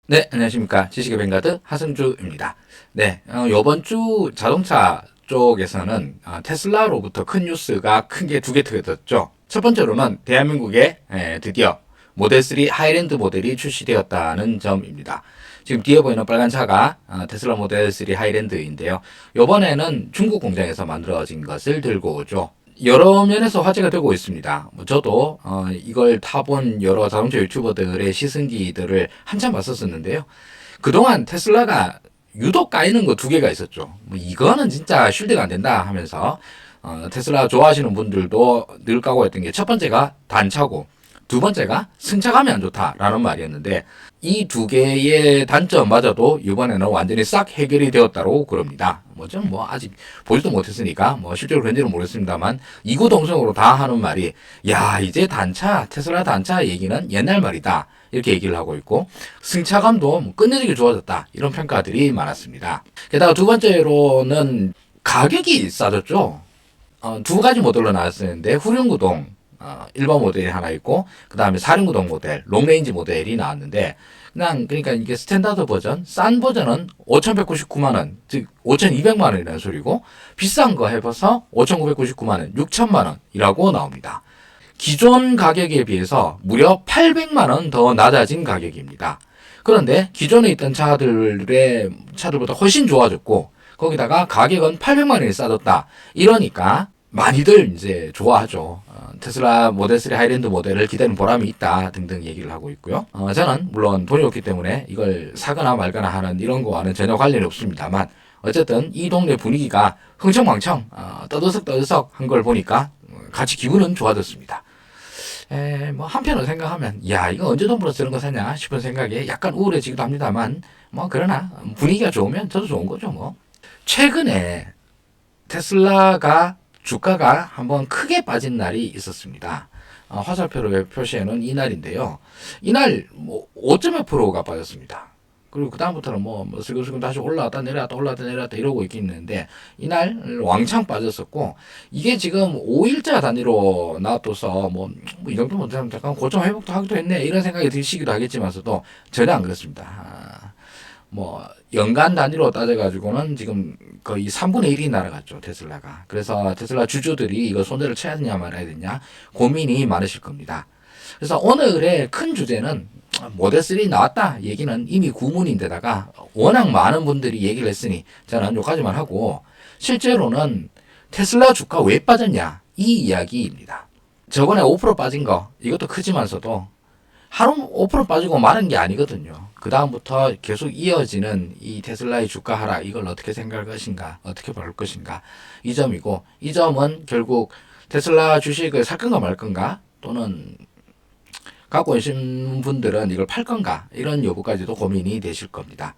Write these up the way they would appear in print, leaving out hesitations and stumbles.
네, 안녕하십니까. 지식의 뱅가드 하승주입니다. 네, 이번 주 자동차 쪽에서는 테슬라로부터 큰 뉴스가 큰 게 두 개 터졌죠. 첫 번째로는 대한민국에 드디어 모델 3 하이랜드 모델이 출시되었다는 점입니다. 지금 뒤에 보이는 빨간 차가 테슬라 모델 3 하이랜드인데요. 이번에는 중국 공장에서 만들어진 것을 들고 오죠. 여러 면에서 화제가 되고 있습니다. 저도 이걸 타본 여러 자동차 유튜버들의 시승기들을 한참 봤었는데요. 그동안 테슬라가 유독 까이는 거 두 개가 있었죠. 뭐 이거는 진짜 쉴드가 안 된다 하면서 테슬라 좋아하시는 분들도 늘 까고 했던 게 첫 번째가 단차고 두 번째가 승차감이 안 좋다라는 말이었는데 이 두 개의 단점마저도 이번에는 완전히 싹 해결이 되었다고 그럽니다. 좀 아직 보지도 못했으니까 실제로 그런지는 모르겠습니다만 이구동성으로 다 하는 말이 야 이제 테슬라 단차 얘기는 옛날 말이다 이렇게 얘기를 하고 있고 승차감도 끝내주기 좋아졌다 이런 평가들이 많았습니다. 게다가 두 번째로는 가격이 싸졌죠. 두 가지 모델로 나왔었는데 후륜구동 일반 모델이 하나 있고 그 다음에 사륜구동 모델 롱레인지 모델이 나왔는데 그러니까 이게 스탠다드 버전 싼 버전은 5,199만원 즉 5,200만원이라는 소리고 비싼 거 해봐서 5,999만원 6,000만원이라고 나옵니다. 기존 가격에 비해서 무려 800만원 더 낮아진 가격입니다. 그런데 기존에 있던 차들보다 훨씬 좋아졌고 거기다가 가격은 800만원이 싸졌다 이러니까 많이들 이제 좋아하죠. 테슬라 모델 3 하이랜드 모델을 기다리는 보람이 있다 등등 얘기를 하고 있고요. 저는 물론 돈이 없기 때문에 이걸 사거나 말거나 하는 이런 거와는 전혀 관련이 없습니다만 어쨌든 이 동네 분위기가 흥청망청 떠들썩떠들썩 한 걸 보니까 같이 기분은 좋아졌습니다. 한편으로 생각하면 야 이거 언제 돈 벌어서 이런 거 사냐 싶은 생각에 약간 우울해지기도 합니다만 그러나 분위기가 좋으면 저도 좋은 거죠. 최근에 테슬라가 주가가 한번 크게 빠진 날이 있었습니다. 화살표로 표시에는 이날인데요. 이날 5.몇 프로가 빠졌습니다. 그리고 그 다음부터는 슬금슬금 다시 올라왔다 내려왔다 이러고 있겠는데 이날 왕창 빠졌었고 이게 지금 5일자 단위로 놔둬서 이 정도면 잠깐 고점 회복도 하기도 했네 이런 생각이 드시기도 하겠지만서도 전혀 안 그렇습니다. 연간 단위로 따져가지고는 지금 거의 3분의 1이 날아갔죠, 테슬라가. 그래서 테슬라 주주들이 이거 손해를 쳐야 되냐 말아야 되냐 고민이 많으실 겁니다. 그래서 오늘의 큰 주제는 모델 3 나왔다 얘기는 이미 구문인데다가 워낙 많은 분들이 얘기를 했으니 저는 여기까지만 하고 실제로는 테슬라 주가 왜 빠졌냐 이 이야기입니다. 저번에 5% 빠진 거 이것도 크지만서도 하루 5% 빠지고 마른 게 아니거든요. 그 다음부터 계속 이어지는 이 테슬라의 주가 하락 이걸 어떻게 생각할 것인가 어떻게 볼 것인가 이 점이고 이 점은 결국 테슬라 주식을 살 건가 말 건가 또는 갖고 계신 분들은 이걸 팔 건가 이런 여부까지도 고민이 되실 겁니다.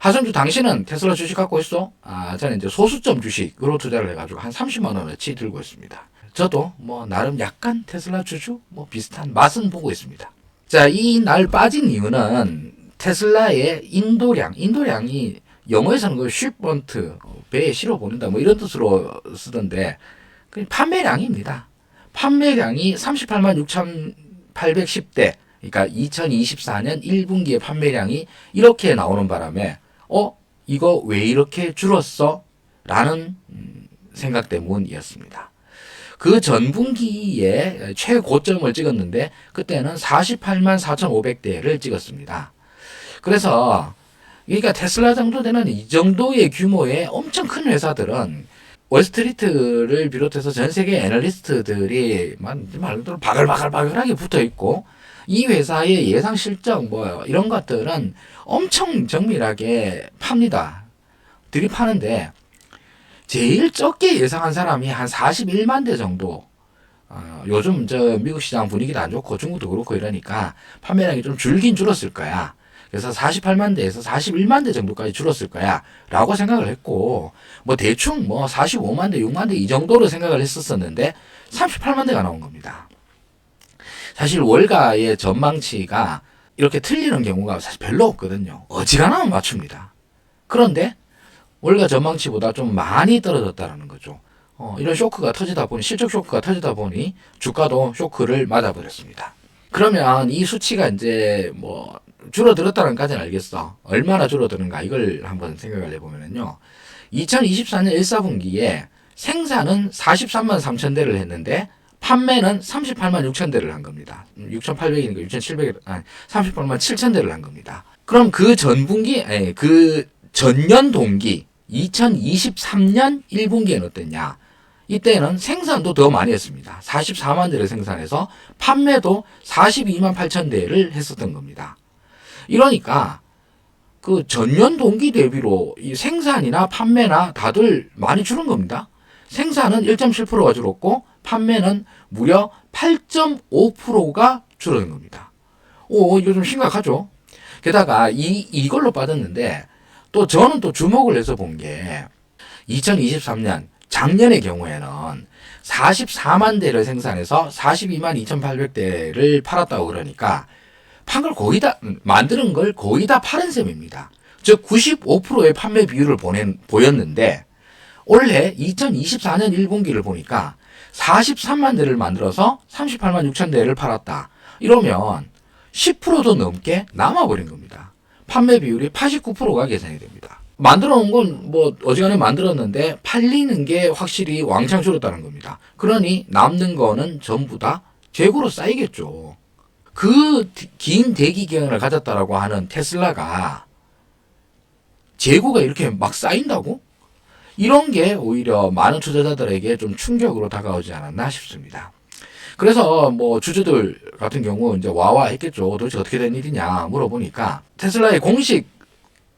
하승주 당신은 테슬라 주식 갖고 있어? 저는 이제 소수점 주식으로 투자를 해가지고 한 30만 원어치 들고 있습니다. 저도 나름 약간 테슬라 주주 비슷한 맛은 보고 있습니다. 자, 이 날 빠진 이유는 테슬라의 인도량이 영어에서는 그 shipment, 배에 실어 보낸다 이런 뜻으로 쓰던데 판매량입니다. 판매량이 38만 6,810대 그러니까 2024년 1분기의 판매량이 이렇게 나오는 바람에 이거 왜 이렇게 줄었어? 라는 생각 때문이었습니다. 그 전분기에 최고점을 찍었는데 그때는 48만 4,500대를 찍었습니다. 그래서 그러니까 테슬라 정도 되는 이 정도의 규모의 엄청 큰 회사들은 월스트리트를 비롯해서 전 세계 애널리스트들이 말 그대로 바글바글하게 붙어 있고 이 회사의 예상 실적 이런 것들은 엄청 정밀하게 팝니다. 들이파는데 제일 적게 예상한 사람이 한 41만 대 정도. 요즘 미국 시장 분위기도 안 좋고 중국도 그렇고 이러니까 판매량이 좀 줄긴 줄었을 거야. 그래서 48만 대에서 41만 대 정도까지 줄었을 거야. 라고 생각을 했고, 대충 45만 대, 6만 대 이 정도로 생각을 했었는데 38만 대가 나온 겁니다. 사실 월가의 전망치가 이렇게 틀리는 경우가 사실 별로 없거든요. 어지간하면 맞춥니다. 그런데 월가 전망치보다 좀 많이 떨어졌다는 거죠. 이런 쇼크가 터지다 보니 실적 쇼크가 터지다 보니 주가도 쇼크를 맞아버렸습니다. 그러면 이 수치가 이제 줄어들었다는 까지는 알겠어. 얼마나 줄어드는가 이걸 한번 생각을 해보면요. 2024년 1사분기에 생산은 43만 3천 대를 했는데 판매는 38만 6천 대를 한 겁니다. 6,800이니까 6,700, 38만 7천 대를 한 겁니다. 그럼 그 전분기, 그 전년 동기 2023년 1분기에는 어땠냐? 이때는 생산도 더 많이 했습니다. 44만 대를 생산해서 판매도 42만 8천 대를 했었던 겁니다. 이러니까 그 전년 동기 대비로 이 생산이나 판매나 다들 많이 줄은 겁니다. 생산은 1.7%가 줄었고 판매는 무려 8.5%가 줄어든 겁니다. 이거 좀 심각하죠. 게다가 이걸로 빠졌는데 또 저는 또 주목을 해서 본 게 2023년 작년의 경우에는 44만 대를 생산해서 42만 2,800대를 팔았다고 그러니까 판 걸 거의 다 만드는 걸 거의 다 팔은 셈입니다. 즉 95%의 판매 비율을 보였는데 올해 2024년 1분기를 보니까 43만 대를 만들어서 38만 6천 대를 팔았다. 이러면 10%도 넘게 남아버린 겁니다. 판매 비율이 89%가 계산이 됩니다. 만들어 놓은 건 뭐 어지간히 만들었는데 팔리는 게 확실히 왕창 줄었다는 겁니다. 그러니 남는 거는 전부 다 재고로 쌓이겠죠. 그 긴 대기 기간을 가졌다라고 하는 테슬라가 재고가 이렇게 막 쌓인다고? 이런 게 오히려 많은 투자자들에게 좀 충격으로 다가오지 않았나 싶습니다. 그래서 뭐 주주들 같은 경우 이제 와와 했겠죠. 도대체 어떻게 된 일이냐 물어보니까 테슬라의 공식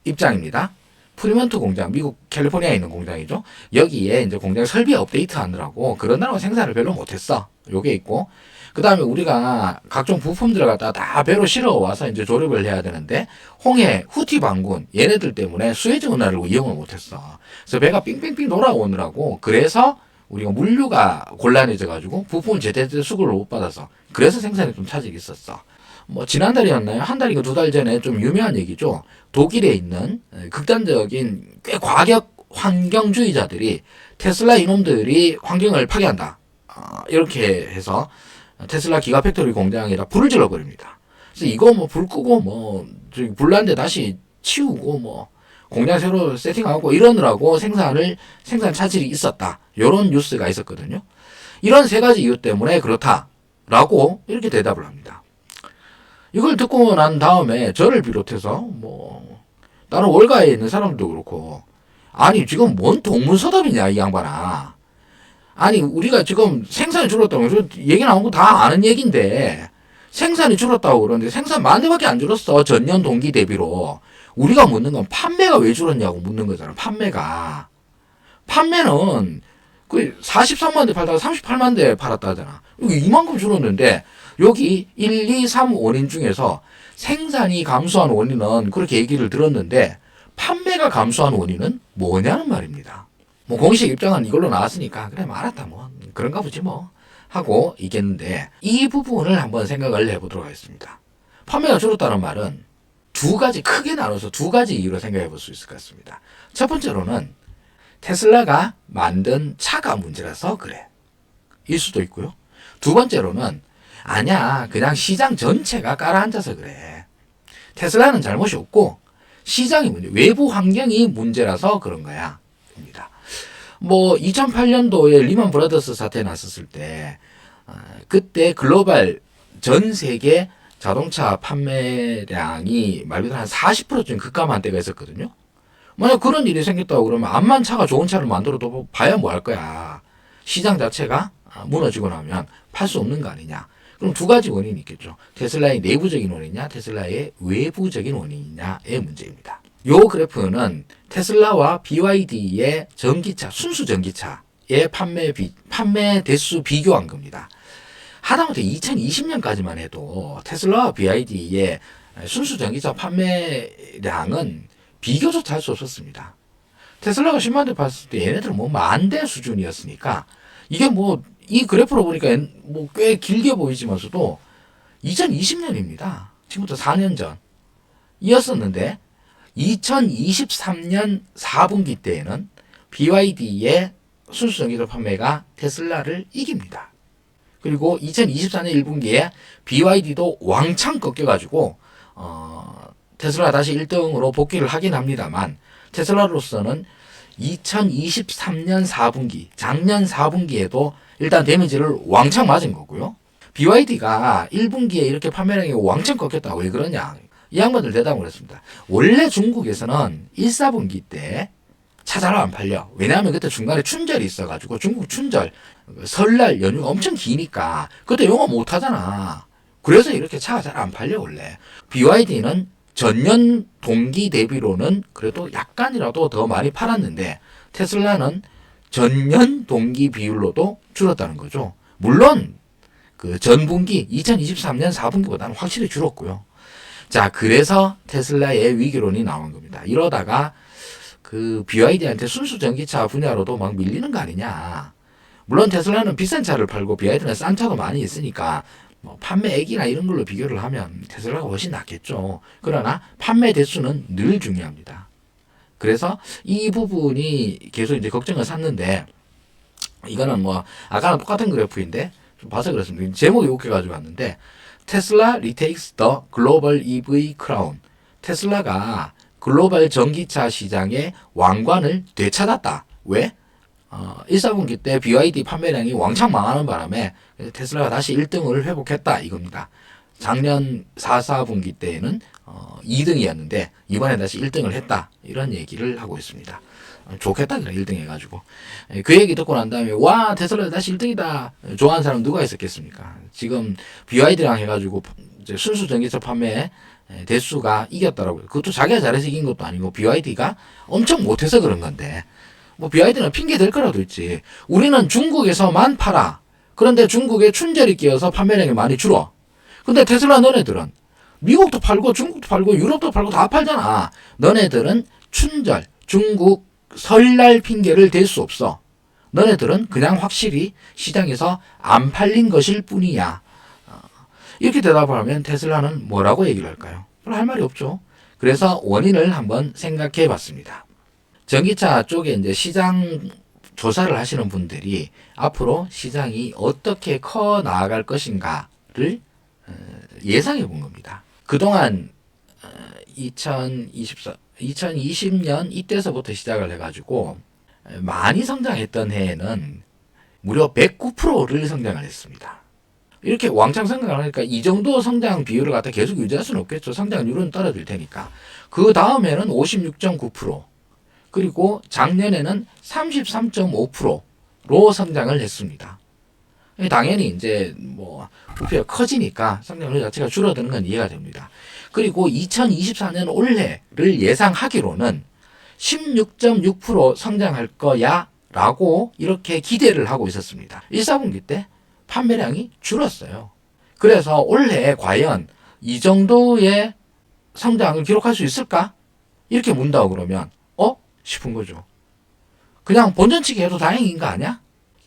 입장입니다. 프리먼트 공장, 미국 캘리포니아에 있는 공장이죠. 여기에 이제 공장 설비 업데이트 하느라고 그러느라고 생산을 별로 못했어. 요게 있고, 그 다음에 우리가 각종 부품들을 갖다가 다 배로 실어 와서 이제 조립을 해야 되는데 홍해, 후티 반군 얘네들 때문에 수에즈 운하를 이용을 못했어. 그래서 배가 삥삥삥 돌아오느라고 그래서 우리가 물류가 곤란해져 가지고 부품을 제대로 수급을 못 받아서 그래서 생산에 좀 차질이 있었어. 뭐 지난달이었나요? 한 달인가 두 달 전에 좀 유명한 얘기죠. 독일에 있는 극단적인 꽤 과격 환경주의자들이 테슬라 이놈들이 환경을 파괴한다. 이렇게 해서 테슬라 기가 팩토리 공장에다 불을 질러 버립니다. 그래서 이거 뭐 불 끄고 뭐 불난데 다시 치우고 뭐 공장 새로 세팅하고 이러느라고 생산 차질이 있었다. 이런 뉴스가 있었거든요. 이런 세 가지 이유 때문에 그렇다라고 이렇게 대답을 합니다. 이걸 듣고 난 다음에 저를 비롯해서 뭐 다른 월가에 있는 사람들도 그렇고 아니 지금 뭔 동문서답이냐 이 양반아. 아니 우리가 지금 생산이 줄었다고 해서 얘기 나온 거 다 아는 얘기인데 생산이 줄었다고 그러는데 생산 만 대밖에 안 줄었어. 전년 동기 대비로. 우리가 묻는 건 판매가 왜 줄었냐고 묻는 거잖아. 판매는 그 43만 대 팔다가 38만 대 팔았다 하잖아. 여기 이만큼 줄었는데 여기 1, 2, 3 원인 중에서 생산이 감소한 원인은 그렇게 얘기를 들었는데 판매가 감소한 원인은 뭐냐는 말입니다. 뭐 공식 입장은 이걸로 나왔으니까 그래 뭐 알았다 뭐 그런가 보지 뭐 하고 있겠는데 이 부분을 한번 생각을 해보도록 하겠습니다. 판매가 줄었다는 말은 크게 나눠서 두 가지 이유로 생각해 볼 수 있을 것 같습니다. 첫 번째로는 테슬라가 만든 차가 문제라서 그래. 일 수도 있고요. 두 번째로는 아니야 그냥 시장 전체가 깔아앉아서 그래. 테슬라는 잘못이 없고 시장이 문제, 외부 환경이 문제라서 그런 거야. 입니다. 뭐 2008년도에 리먼 브라더스 사태 났었을 때 그때 글로벌 전 세계 자동차 판매량이 말 그대로 한 40%쯤 급감한 때가 있었거든요. 만약 그런 일이 생겼다고 그러면 암만 차가 좋은 차를 만들어도 봐야 뭐 할 거야. 시장 자체가 무너지고 나면 팔 수 없는 거 아니냐. 그럼 두 가지 원인이 있겠죠. 테슬라의 내부적인 원인이냐 판매의 외부적인 원인이냐의 문제입니다. 요 그래프는 테슬라와 BYD의 전기차, 순수 전기차의 판매 대수 비교한 겁니다. 하다못해 2020년까지만 해도 테슬라와 BYD의 순수 전기차 판매량은 비교조차 할 수 없었습니다. 테슬라가 10만 대 팔았을 때 얘네들은 뭐 만 대 수준이었으니까 이게 뭐 이 그래프로 보니까 뭐 꽤 길게 보이지만서도 2020년입니다. 지금부터 4년 전이었었는데 2023년 4분기 때에는 BYD의 순수 전기차 판매가 테슬라를 이깁니다. 그리고 2024년 1분기에 BYD도 왕창 꺾여가지고 테슬라가 다시 1등으로 복귀를 하긴 합니다만 테슬라로서는 2023년 4분기, 작년 4분기에도 일단 데미지를 왕창 맞은 거고요. BYD가 1분기에 이렇게 판매량이 왕창 꺾였다. 왜 그러냐? 이 양반들 대답을 했습니다. 원래 중국에서는 1, 4분기 때 차 잘 안 팔려. 왜냐하면 그때 중간에 춘절이 있어가지고 중국 춘절, 설날 연휴가 엄청 기니까 그때 영업 못 하잖아. 그래서 이렇게 차가 잘 안 팔려 원래. BYD는 전년 동기 대비로는 그래도 약간이라도 더 많이 팔았는데 테슬라는 전년 동기 비율로도 줄었다는 거죠. 물론 그 전분기 2023년 4분기보다는 확실히 줄었고요. 자, 그래서 테슬라의 위기론이 나온 겁니다. 이러다가 그 BYD한테 순수 전기차 분야로도 막 밀리는 거 아니냐. 물론 테슬라는 비싼 차를 팔고 BYD는 싼 차도 많이 있으니까 뭐 판매액이나 이런 걸로 비교를 하면 테슬라가 훨씬 낫겠죠. 그러나 판매 대수는 늘 중요합니다. 그래서 이 부분이 계속 이제 걱정을 샀는데 이거는 뭐 아까랑 똑같은 그래프인데 좀 봐서 그렇습니다. 제목이 웃겨가지고 왔는데 테슬라 retakes the global EV crown. 테슬라가 글로벌 전기차 시장의 왕관을 되찾았다. 왜? 1, 4분기 때 BYD 판매량이 왕창 망하는 바람에 테슬라가 다시 1등을 회복했다 이겁니다. 작년 4, 4분기 때에는 2등이었는데 이번에 다시 1등을 했다. 이런 얘기를 하고 있습니다. 좋겠다 그래 1등 해가지고. 그 얘기 듣고 난 다음에 와 테슬라 다시 1등이다. 좋아하는 사람 누가 있었겠습니까? 지금 BYD랑 해가지고 이제 순수 전기차 판매 대수가 이겼더라고요. 그것도 자기가 잘해서 이긴 것도 아니고 BYD가 엄청 못해서 그런 건데 뭐 BYD는 핑계 될 거라도 있지. 우리는 중국에서만 팔아. 그런데 중국에 춘절이 끼어서 판매량이 많이 줄어. 근데 테슬라 너네들은 미국도 팔고 중국도 팔고 유럽도 팔고 다 팔잖아. 너네들은 춘절, 중국 설날 핑계를 댈 수 없어. 너네들은 그냥 확실히 시장에서 안 팔린 것일 뿐이야. 이렇게 대답을 하면 테슬라는 뭐라고 얘기를 할까요? 별로 할 말이 없죠. 그래서 원인을 한번 생각해 봤습니다. 전기차 쪽에 이제 시장 조사를 하시는 분들이 앞으로 시장이 어떻게 커 나아갈 것인가를 예상해 본 겁니다. 그동안 2020년 이때서부터 시작을 해가지고 많이 성장했던 해에는 무려 109%를 성장을 했습니다. 이렇게 왕창 성장을 하니까 이 정도 성장 비율을 갖다 계속 유지할 수는 없겠죠. 성장률은 떨어질 테니까. 그 다음에는 56.9%, 그리고 작년에는 33.5%로 성장을 했습니다. 당연히 이제 뭐 부피가 커지니까 성장률 자체가 줄어드는 건 이해가 됩니다. 그리고 2024년 올해를 예상하기로는 16.6% 성장할 거야 라고 이렇게 기대를 하고 있었습니다. 1, 4분기 때 판매량이 줄었어요. 그래서 올해 과연 이 정도의 성장을 기록할 수 있을까? 이렇게 문다고 그러면 싶은 거죠. 그냥 본전치기 해도 다행인 거 아니야?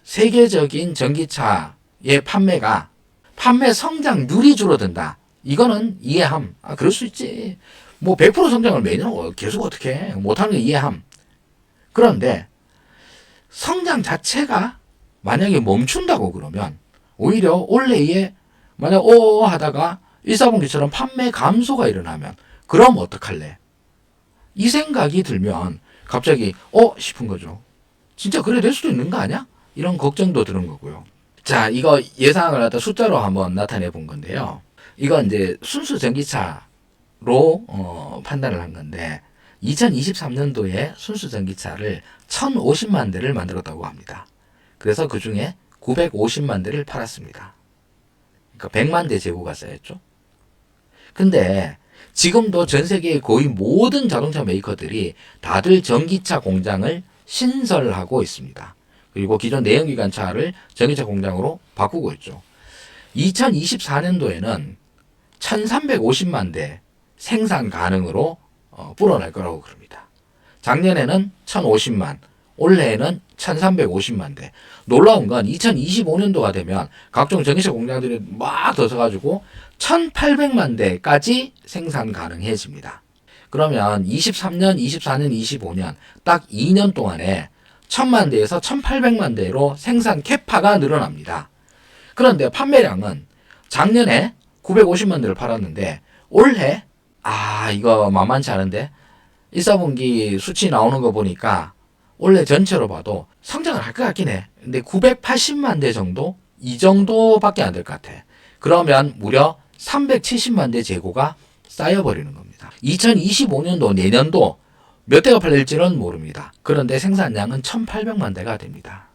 세계적인 전기차의 판매 성장률이 줄어든다. 이거는 이해함. 그럴 수 있지. 뭐 100% 성장을 매년 계속 어떻게 해. 못하는 거 이해함. 그런데 성장 자체가 만약에 멈춘다고 그러면 오히려 올해에 만약 하다가 1, 4분기처럼 판매 감소가 일어나면 그럼 어떡할래? 이 생각이 들면 갑자기 싶은 거죠. 진짜 그래 될 수도 있는 거 아니야? 이런 걱정도 드는 거고요. 자, 이거 예상을 갖다 숫자로 한번 나타내 본 건데요. 이건 이제 순수 전기차로 판단을 한 건데 2023년도에 순수 전기차를 1050만 대를 만들었다고 합니다. 그래서 그 중에 950만 대를 팔았습니다. 그러니까 100만 대 재고가 쌓였죠. 근데 지금도 전 세계의 거의 모든 자동차 메이커들이 다들 전기차 공장을 신설하고 있습니다. 그리고 기존 내연기관차를 전기차 공장으로 바꾸고 있죠. 2024년도에는 1350만 대 생산 가능으로 불어날 거라고 그럽니다. 작년에는 1050만, 올해에는 1350만 대. 놀라운 건 2025년도가 되면 각종 전기차 공장들이 막 더서가지고 1800만 대까지 생산 가능해집니다. 그러면 23년, 24년, 25년 딱 2년 동안에 1000만 대에서 1800만 대로 생산 캐파가 늘어납니다. 그런데 판매량은 작년에 950만 대를 팔았는데 올해 이거 만만치 않은데 1, 4분기 수치 나오는 거 보니까 올해 전체로 봐도 성장을 할 것 같긴 해. 근데 980만 대 정도? 이 정도밖에 안 될 것 같아. 그러면 무려 370만 대 재고가 쌓여버리는 겁니다. 2025년도 내년도 몇 대가 팔릴지는 모릅니다. 그런데 생산량은 1800만 대가 됩니다.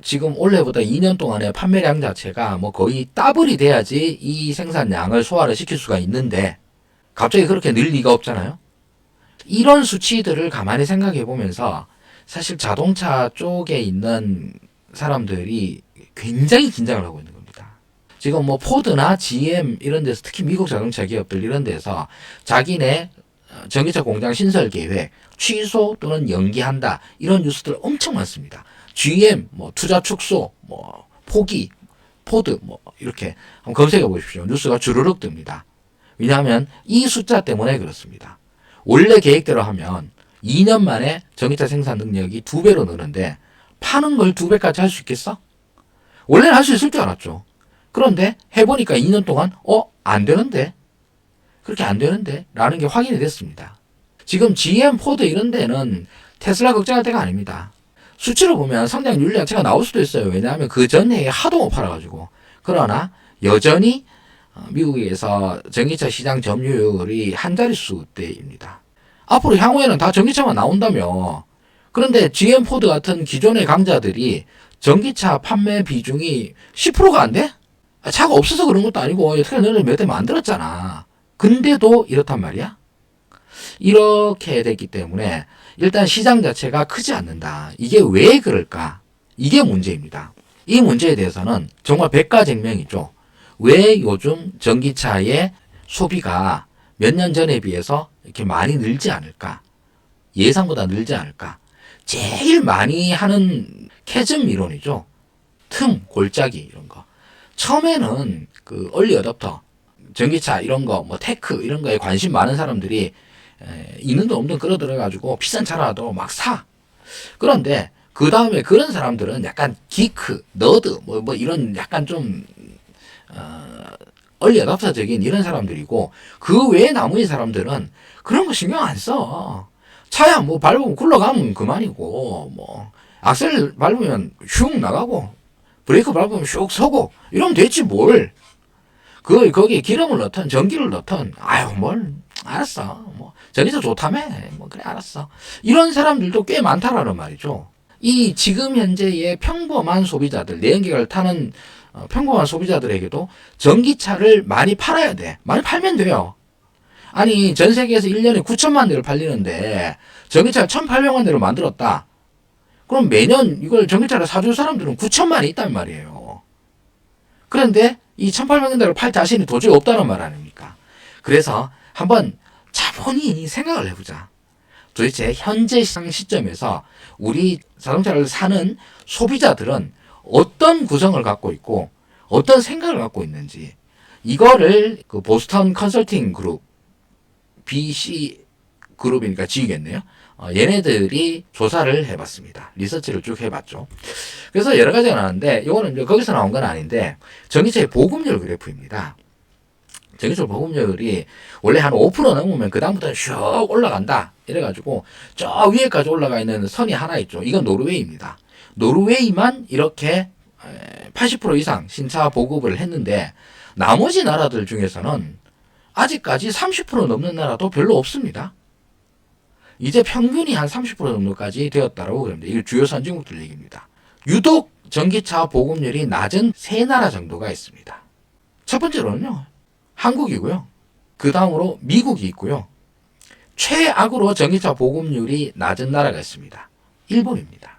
지금 올해보다 2년 동안의 판매량 자체가 뭐 거의 더블이 돼야지 이 생산량을 소화를 시킬 수가 있는데 갑자기 그렇게 늘 리가 없잖아요. 이런 수치들을 가만히 생각해 보면서 사실 자동차 쪽에 있는 사람들이 굉장히 긴장을 하고 있는 겁니다. 지금 뭐 포드나 GM 이런 데서 특히 미국 자동차 기업들 이런 데서 자기네 전기차 공장 신설 계획 취소 또는 연기한다 이런 뉴스들 엄청 많습니다. GM 뭐 투자 축소 뭐 포기 포드 뭐 이렇게 한번 검색해 보십시오. 뉴스가 주르륵 뜹니다. 왜냐하면 이 숫자 때문에 그렇습니다. 원래 계획대로 하면 2년 만에 전기차 생산 능력이 2배로 느는데 파는 걸 2배까지 할 수 있겠어? 원래는 할 수 있을 줄 알았죠. 그런데 해보니까 2년 동안 안 되는데 그렇게 안 되는데 라는 게 확인이 됐습니다. 지금 GM, 포드 이런 데는 테슬라 걱정할 때가 아닙니다. 수치로 보면 성장률 자체가 나올 수도 있어요. 왜냐하면 그 전해에 하도 못 팔아가지고. 그러나 여전히 미국에서 전기차 시장 점유율이 한 자릿수대입니다. 앞으로 향후에는 다 전기차만 나온다며. 그런데 GM, 포드 같은 기존의 강자들이 전기차 판매 비중이 10%가 안 돼? 차가 없어서 그런 것도 아니고 여태까지 너네 몇 대 만들었잖아. 근데도 이렇단 말이야? 이렇게 됐기 때문에 일단 시장 자체가 크지 않는다. 이게 왜 그럴까? 이게 문제입니다. 이 문제에 대해서는 정말 백가쟁명이죠. 왜 요즘 전기차의 소비가 몇 년 전에 비해서 이렇게 많이 늘지 않을까? 예상보다 늘지 않을까? 제일 많이 하는 캐즘 이론이죠. 틈, 골짜기 이런 거. 처음에는 그 얼리 어댑터, 전기차 이런 거, 뭐 테크 이런 거에 관심 많은 사람들이 있는 돈 없는 돈 끌어들여가지고 비싼 차라도 막 사. 그런데 그 다음에 그런 사람들은 약간 기크, 너드 뭐 이런 약간 좀 얼리 어답터적인 이런 사람들이고 그 외에 나머지 사람들은 그런 거 신경 안 써. 차야 뭐 밟으면 굴러가면 그만이고 뭐 악셀 밟으면 슝 나가고 브레이크 밟으면 슉 서고 이러면 됐지 뭘. 거기에 기름을 넣든 전기를 넣든 뭘 알았어. 뭐 전기차 좋다며 뭐 그래 알았어. 이런 사람들도 꽤 많다라는 말이죠. 이 지금 현재의 평범한 소비자들 내연기관을 타는 평범한 소비자들에게도 전기차를 많이 팔아야 돼. 많이 팔면 돼요. 아니 전 세계에서 1년에 9천만 대를 팔리는데 전기차를 1,800만 대로 만들었다. 그럼 매년 이걸 전기차를 사줄 사람들은 9천만이 있단 말이에요. 그런데 이 1,800만 대를 팔 자신이 도저히 없다는 말 아닙니까? 그래서 한번 차분히 생각을 해보자. 도대체 현재 시점에서 우리 자동차를 사는 소비자들은 어떤 구성을 갖고 있고 어떤 생각을 갖고 있는지 이거를 그 보스턴 컨설팅 그룹 BC 그룹이니까 지겠네요. 얘네들이 조사를 해봤습니다. 리서치를 쭉 해봤죠. 그래서 여러 가지가 나왔는데 이거는 이제 거기서 나온 건 아닌데 전기차의 보급률 그래프입니다. 전기차 보급률이 원래 한 5% 넘으면 그 다음부터는 슉 올라간다. 이래가지고 저 위에까지 올라가 있는 선이 하나 있죠. 이건 노르웨이입니다. 노르웨이만 이렇게 80% 이상 신차 보급을 했는데 나머지 나라들 중에서는 아직까지 30% 넘는 나라도 별로 없습니다. 이제 평균이 한 30% 정도까지 되었다고 그럽니다. 이게 주요 선진국들 얘기입니다. 유독 전기차 보급률이 낮은 세 나라 정도가 있습니다. 첫 번째로는요. 한국이고요. 그 다음으로 미국이 있고요. 최악으로 전기차 보급률이 낮은 나라가 있습니다. 일본입니다.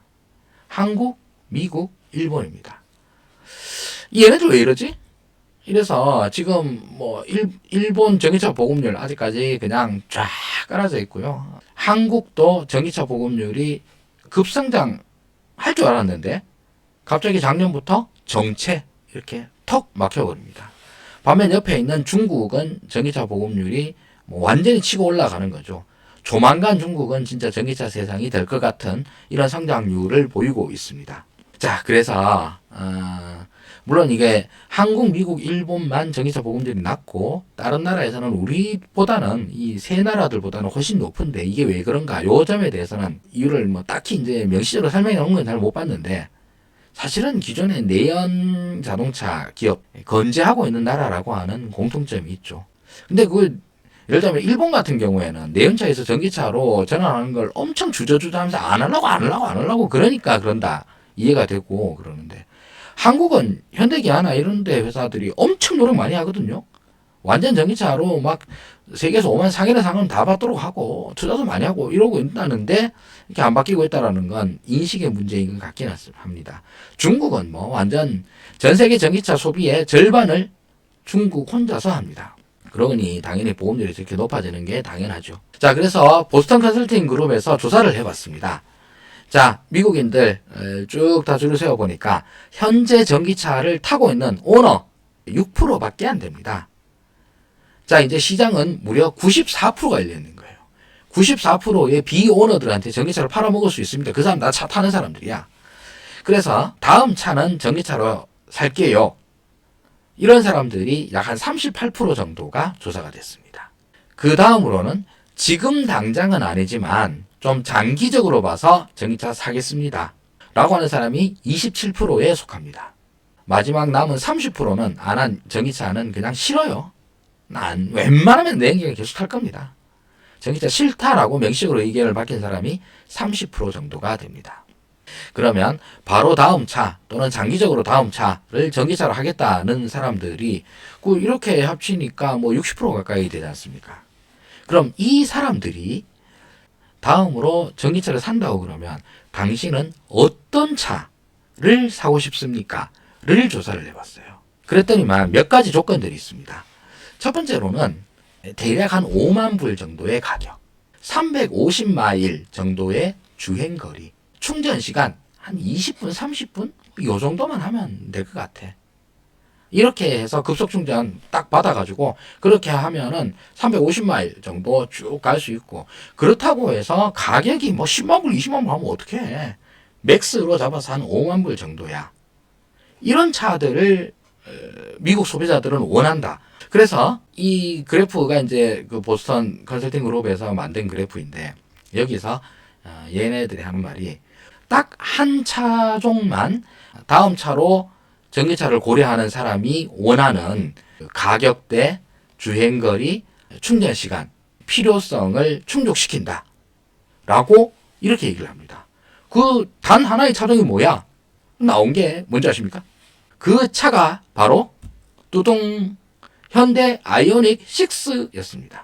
한국, 미국, 일본입니다. 얘네들 왜 이러지? 이래서 지금 뭐 일본 전기차 보급률 아직까지 그냥 쫙 깔아져 있고요. 한국도 전기차 보급률이 급성장 할 줄 알았는데 갑자기 작년부터 정체 이렇게 턱 막혀버립니다. 반면 옆에 있는 중국은 전기차 보급률이 뭐 완전히 치고 올라가는 거죠. 조만간 중국은 진짜 전기차 세상이 될 것 같은 이런 성장률을 보이고 있습니다. 자, 그래서 물론 이게 한국, 미국, 일본만 전기차 보급률이 낮고 다른 나라에서는 우리보다는 이 세 나라들보다는 훨씬 높은데 이게 왜 그런가? 요 점에 대해서는 이유를 뭐 딱히 이제 명시적으로 설명해 놓은 건 잘 못 봤는데 사실은 기존의 내연 자동차 기업 건재하고 있는 나라라고 하는 공통점이 있죠. 근데 그 예를 들면 일본 같은 경우에는 내연차에서 전기차로 전환하는 걸 엄청 주저주저하면서 안 하려고 그러니까 그런다 이해가 되고 그러는데 한국은 현대기아나 이런 데 회사들이 엄청 노력 많이 하거든요. 완전 전기차로 막 세계에서 5만 상이나 상은 다 받도록 하고 투자도 많이 하고 이러고 있다는데 이렇게 안 바뀌고 있다라는 건 인식의 문제인 것 같긴 합니다. 중국은 뭐 완전 전 세계 전기차 소비의 절반을 중국 혼자서 합니다. 그러니 당연히 보험료이 이렇게 높아지는 게 당연하죠. 자, 그래서 보스턴 컨설팅 그룹에서 조사를 해봤습니다. 자, 미국인들 쭉 다 줄을 세워보니까 현재 전기차를 타고 있는 오너 6%밖에 안 됩니다. 자, 이제 시장은 무려 94%가 열려있는 거예요. 94%의 비오너들한테 전기차를 팔아먹을 수 있습니다. 그 사람 다 차 타는 사람들이야. 그래서 다음 차는 전기차로 살게요. 이런 사람들이 약 한 38% 정도가 조사가 됐습니다. 그 다음으로는 지금 당장은 아니지만 좀 장기적으로 봐서 전기차 사겠습니다. 라고 하는 사람이 27%에 속합니다. 마지막 남은 30%는 안 한 전기차는 그냥 싫어요. 난 웬만하면 내연기관 계속 탈 겁니다. 전기차 싫다라고 명식으로 의견을 밝힌 사람이 30% 정도가 됩니다. 그러면 바로 다음 차 또는 장기적으로 다음 차를 전기차로 하겠다는 사람들이 이렇게 합치니까 뭐 60% 가까이 되지 않습니까? 그럼 이 사람들이 다음으로 전기차를 산다고 그러면 당신은 어떤 차를 사고 싶습니까? 를 조사를 해봤어요. 그랬더니만 몇 가지 조건들이 있습니다. 첫 번째로는 대략 한 5만 불 정도의 가격, 350마일 정도의 주행거리, 충전시간 한 20분, 30분? 이 정도만 하면 될 것 같아. 이렇게 해서 급속충전 딱 받아가지고 그렇게 하면은 350마일 정도 쭉 갈 수 있고, 그렇다고 해서 가격이 뭐 10만 불, 20만 불 하면 어떡해. 맥스로 잡아서 한 5만 불 정도야. 이런 차들을 미국 소비자들은 원한다. 그래서 이 그래프가 이제 그 보스턴 컨설팅 그룹에서 만든 그래프인데, 여기서 얘네들이 하는 말이 딱 한 차종만 다음 차로 전기차를 고려하는 사람이 원하는 가격대, 주행거리, 충전시간, 필요성을 충족시킨다. 라고 이렇게 얘기를 합니다. 그 단 하나의 차종이 뭐야? 나온 게 뭔지 아십니까? 그 차가 바로 뚜둥 현대 아이오닉 6였습니다.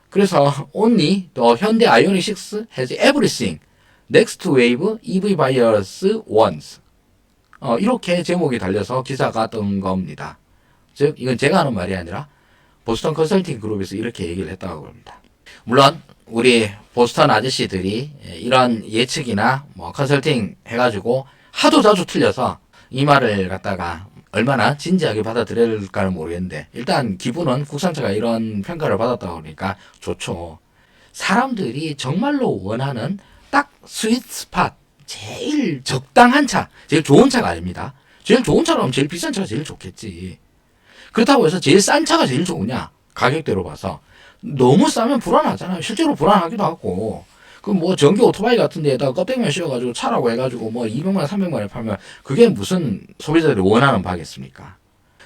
그래서 only the 현대 아이오닉 6 has everything next wave EV buyers wants. 이렇게 제목이 달려서 기사가 뜬 겁니다. 즉 이건 제가 하는 말이 아니라 보스턴 컨설팅 그룹에서 이렇게 얘기를 했다고 합니다. 물론 우리 보스턴 아저씨들이 이런 예측이나 뭐 컨설팅 해가지고 하도 자주 틀려서 이 말을 갖다가 얼마나 진지하게 받아들일까는 모르겠는데, 일단 기분은 국산차가 이런 평가를 받았다 보니까 좋죠. 사람들이 정말로 원하는 딱 스윗 스팟, 제일 적당한 차, 제일 좋은 차가 아닙니다. 제일 좋은 차라면 제일 비싼 차가 제일 좋겠지. 그렇다고 해서 제일 싼 차가 제일 좋으냐? 가격대로 봐서. 너무 싸면 불안하잖아요. 실제로 불안하기도 하고. 그 뭐 전기 오토바이 같은 데에다가 껍데기만 씌워가지고 차라고 해가지고 뭐 200만, 300만에 팔면 그게 무슨 소비자들이 원하는 바겠습니까?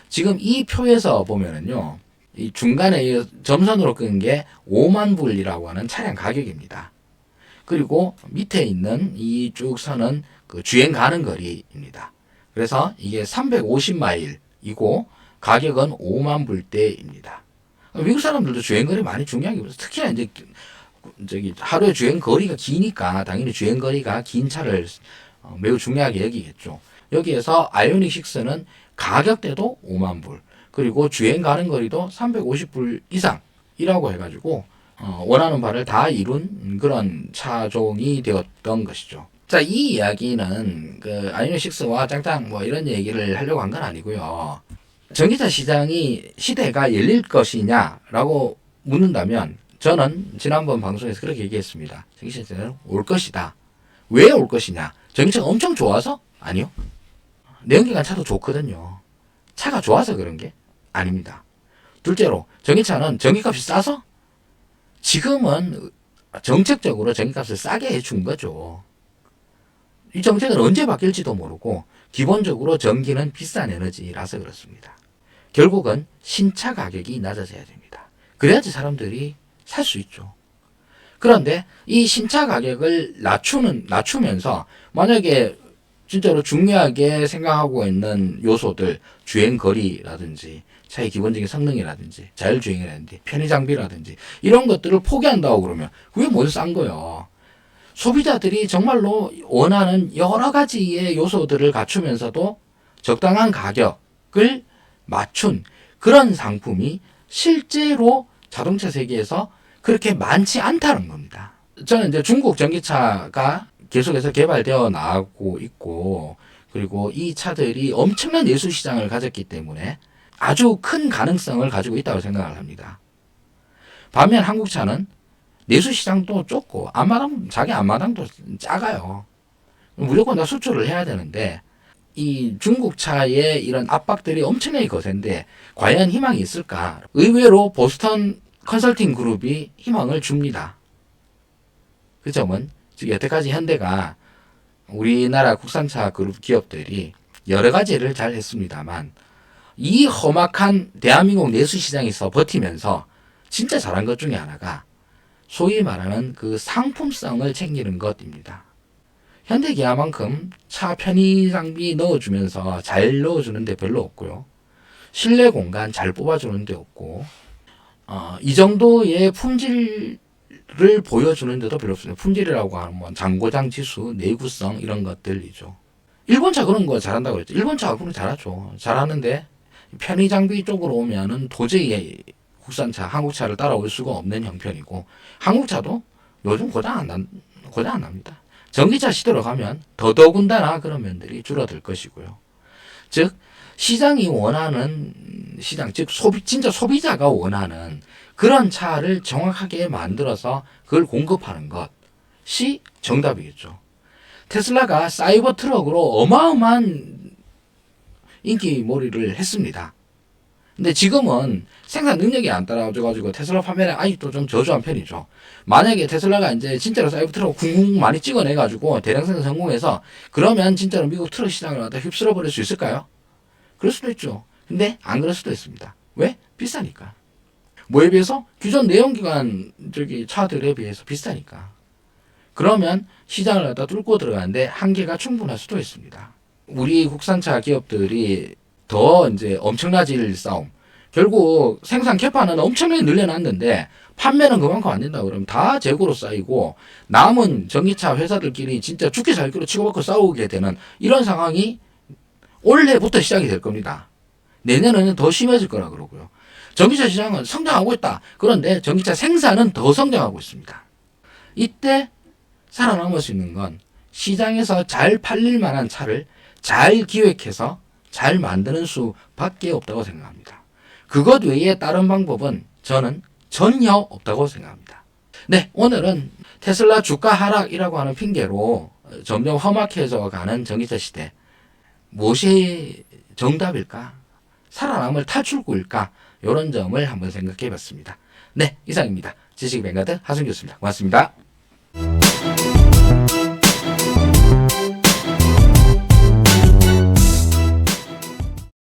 지금 이 표에서 보면은요, 이 중간에 점선으로 끈 게 5만 불이라고 하는 차량 가격입니다. 그리고 밑에 있는 이 쭉 선은 그 주행 가는 거리입니다. 그래서 이게 350마일이고 가격은 5만 불대입니다. 미국 사람들도 주행거리 많이 중요하게 보죠. 특히나 이제 하루에 주행거리가 기니까 당연히 주행거리가 긴 차를 매우 중요하게 여기겠죠. 여기에서 아이오닉 6는 가격대도 5만 불, 그리고 주행 가는 거리도 350불 이상이라고 해가지고 원하는 바를 다 이룬 그런 차종이 되었던 것이죠. 자, 이 이야기는 그 아이오닉 6와 짱짱 뭐 이런 얘기를 하려고 한 건 아니고요. 전기차 시대가 열릴 것이냐라고 묻는다면 저는 지난번 방송에서 그렇게 얘기했습니다. 전기차 시대는 올 것이다. 왜 올 것이냐? 전기차가 엄청 좋아서? 아니요. 내연기관 차도 좋거든요. 차가 좋아서 그런 게 아닙니다. 둘째로 전기차는 전기값이 싸서 지금은 정책적으로 전기값을 싸게 해준 거죠. 이 정책은 언제 바뀔지도 모르고 기본적으로 전기는 비싼 에너지라서 그렇습니다. 결국은 신차 가격이 낮아져야 됩니다. 그래야지 사람들이 살 수 있죠. 그런데 이 신차 가격을 낮추면서 만약에 진짜로 중요하게 생각하고 있는 요소들, 주행거리라든지 차의 기본적인 성능이라든지 자율주행이라든지 편의장비라든지 이런 것들을 포기한다고 그러면 그게 뭔 싼 거예요. 소비자들이 정말로 원하는 여러 가지의 요소들을 갖추면서도 적당한 가격을 맞춘 그런 상품이 실제로 자동차 세계에서 그렇게 많지 않다는 겁니다. 저는 이제 중국 전기차가 계속해서 개발되어 나가고 있고, 그리고 이 차들이 엄청난 내수 시장을 가졌기 때문에 아주 큰 가능성을 가지고 있다고 생각을 합니다. 반면 한국차는 내수 시장도 좁고 자기 앞마당도 작아요. 무조건 다 수출을 해야 되는데 이 중국차의 이런 압박들이 엄청나게 거센데 과연 희망이 있을까? 의외로 보스턴 컨설팅 그룹이 희망을 줍니다. 그 점은 즉 여태까지 현대가 우리나라 국산차 그룹 기업들이 여러 가지를 잘 했습니다만 이 험악한 대한민국 내수 시장에서 버티면서 진짜 잘한 것 중에 하나가 소위 말하는 그 상품성을 챙기는 것입니다. 현대기아만큼 차 편의 장비 넣어주면서 잘 넣어주는 데 별로 없고요. 실내 공간 잘 뽑아주는 데 없고 이 정도의 품질을 보여주는 데도 별로 없습니다. 품질이라고 하면 장고장 지수, 내구성 이런 것들이죠. 일본차 그런 거 잘한다고 그랬죠. 일본차 그런 거 잘하죠. 잘하는데 편의 장비 쪽으로 오면은 도저히 국산차, 한국차를 따라올 수가 없는 형편이고 한국차도 요즘 고장 안 납니다. 전기차 시대로 가면 더더군다나 그런 면들이 줄어들 것이고요. 즉 시장이 원하는 시장, 즉 진짜 소비자가 원하는 그런 차를 정확하게 만들어서 그걸 공급하는 것이 정답이겠죠. 테슬라가 사이버 트럭으로 어마어마한 인기몰이를 했습니다. 근데 지금은 생산 능력이 안 따라줘가지고 테슬라 판매는 아직도 좀 저조한 편이죠. 만약에 테슬라가 이제 진짜로 사이버 트럭 쿵쿵 많이 찍어내가지고 대량 생산 성공해서 그러면 진짜로 미국 트럭 시장을 갖다 휩쓸어 버릴 수 있을까요? 그럴 수도 있죠. 근데 안 그럴 수도 있습니다. 왜? 비싸니까. 뭐에 비해서? 기존 내연기관 차들에 비해서 비싸니까. 그러면 시장을 갖다 뚫고 들어가는데 한계가 충분할 수도 있습니다. 우리 국산차 기업들이 더 이제 엄청나질 싸움. 결국 생산 캐파는 엄청나게 늘려놨는데 판매는 그만큼 안 된다 그러면 다 재고로 쌓이고 남은 전기차 회사들끼리 진짜 죽기 살기로 치고받고 싸우게 되는 이런 상황이 올해부터 시작이 될 겁니다. 내년에는 더 심해질 거라 그러고요. 전기차 시장은 성장하고 있다. 그런데 전기차 생산은 더 성장하고 있습니다. 이때 살아남을 수 있는 건 시장에서 잘 팔릴 만한 차를 잘 기획해서 잘 만드는 수밖에 없다고 생각합니다. 그것 외에 다른 방법은 저는 전혀 없다고 생각합니다. 네, 오늘은 테슬라 주가 하락이라고 하는 핑계로 점점 험악해져 가는 전기차 시대. 무엇이 정답일까? 살아남을 탈출구일까? 이런 점을 한번 생각해 봤습니다. 네, 이상입니다. 지식뱅가드 하승규였습니다. 고맙습니다.